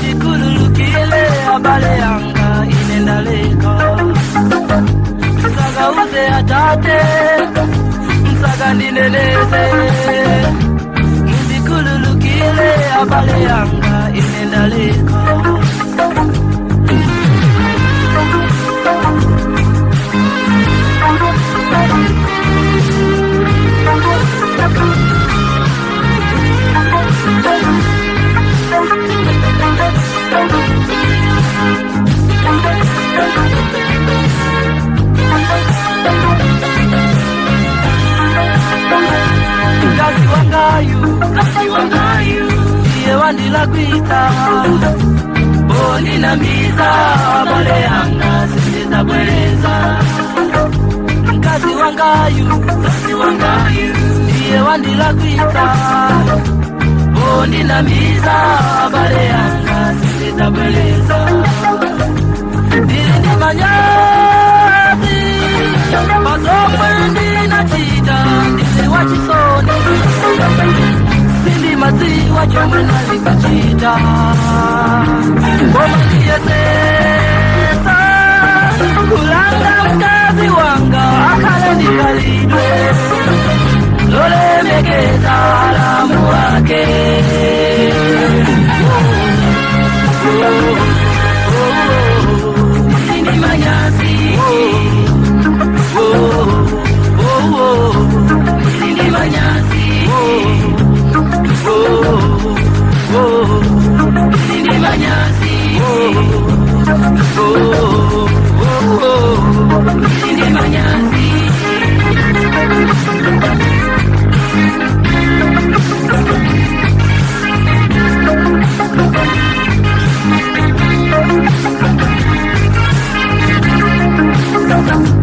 Nikululukile abale yanga inendaleka. Msaga uze atate, msaga nineneze. Nikululukile abale yanga inendaleka. Kasi wangayu, iye wandila kwita. Boni na miza, abale yanga sindiza bweleza. Kasi wangayu, iye wandila kwita. Boni na miza, abale yanga sindiza bweleza. Dili manyazi, pasomwe ndina chita, dili wachisoni. Sindi maziwa chomwe nalikachita. Ngoma niyesesa, kulanga mkazi wanga, akale nikalidwe. Lole megeza alamu wake. Sindi manyazi. Sindi manyazi. Sindi manyazi. Sindi manyazi. Thank you.